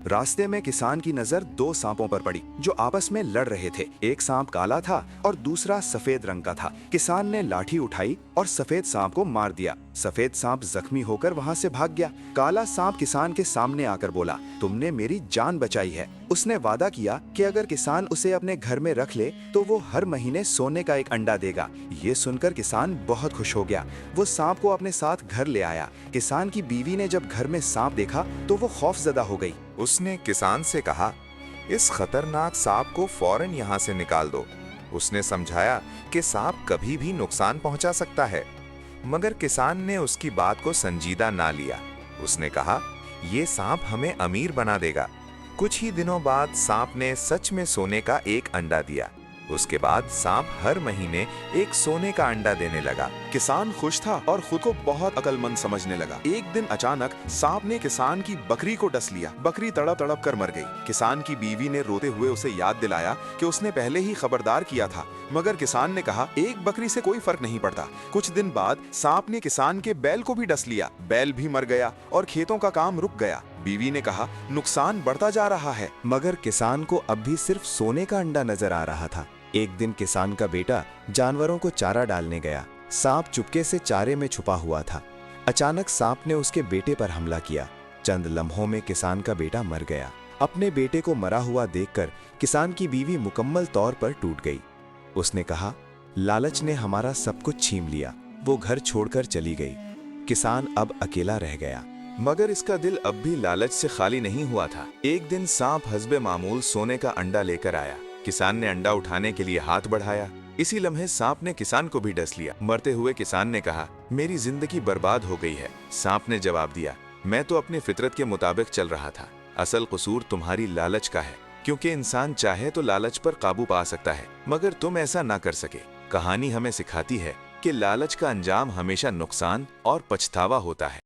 रास्ते में किसान की नजर दो सांपों पर पड़ी जो आपस में लड़ रहे थे। एक सांप काला था और दूसरा सफेद रंग का था। किसान ने लाठी उठाई और सफेद सांप को मार दिया। सफेद सांप जख्मी होकर वहां से भाग गया। काला सांप किसान के सामने आकर बोला, तुमने मेरी जान बचाई है। उसने वादा किया कि अगर किसान उसे अपने घर में रख ले तो वो हर महीने सोने का एक अंडा देगा। ये सुनकर किसान बहुत खुश हो गया। वो सांप को अपने साथ घर ले आया। किसान की बीवी ने जब घर में सांप देखा तो वो खौफजदा हो गई। उसने किसान से कहा, इस खतरनाक सांप को फौरन यहाँ से निकाल दो। उसने समझाया कि सांप कभी भी नुकसान पहुंचा सकता है, मगर किसान ने उसकी बात को संजीदा ना लिया। उसने कहा, ये सांप हमें अमीर बना देगा। कुछ ही दिनों बाद सांप ने सच में सोने का एक अंडा दिया। उसके बाद सांप हर महीने एक सोने का अंडा देने लगा। किसान खुश था और खुद को बहुत अक्लमंद समझने लगा। एक दिन अचानक सांप ने किसान की बकरी को डस लिया। बकरी तड़प तड़प कर मर गई। किसान की बीवी ने रोते हुए उसे याद दिलाया कि उसने पहले ही खबरदार किया था, मगर किसान ने कहा, एक बकरी से कोई फर्क नहीं पड़ता। कुछ दिन बाद सांप ने किसान के बैल को भी डस लिया। बैल भी मर गया और खेतों का काम रुक गया। बीवी ने कहा, नुकसान बढ़ता जा रहा है। मगर किसान को अब भी सिर्फ सोने का अंडा नजर आ रहा था। एक दिन किसान का बेटा जानवरों को चारा डालने गया। सांप चुपके से चारे में छुपा हुआ था। अचानक सांप ने उसके बेटे पर हमला किया। चंद लम्हों में किसान का बेटा मर गया। अपने बेटे को मरा हुआ देखकर किसान की बीवी मुकम्मल तौर पर टूट गई। उसने कहा, लालच ने हमारा सब कुछ छीन लिया। वो घर छोड़कर चली गई। किसान अब अकेला रह गया। मगर इसका दिल अब भी लालच से खाली नहीं हुआ था। एक दिन सांप हस्बे मामूल सोने का अंडा लेकर आया। किसान ने अंडा उठाने के लिए हाथ बढ़ाया। इसी लम्हे सांप ने किसान को भी डस लिया। मरते हुए किसान ने कहा, मेरी जिंदगी बर्बाद हो गई है। सांप ने जवाब दिया, मैं तो अपनी फितरत के मुताबिक चल रहा था। असल कसूर तुम्हारी लालच का है, क्योंकि इंसान चाहे तो लालच पर काबू पा सकता है, मगर तुम ऐसा ना कर सके। कहानी हमें सिखाती है कि लालच का अंजाम हमेशा नुकसान और पछतावा होता है।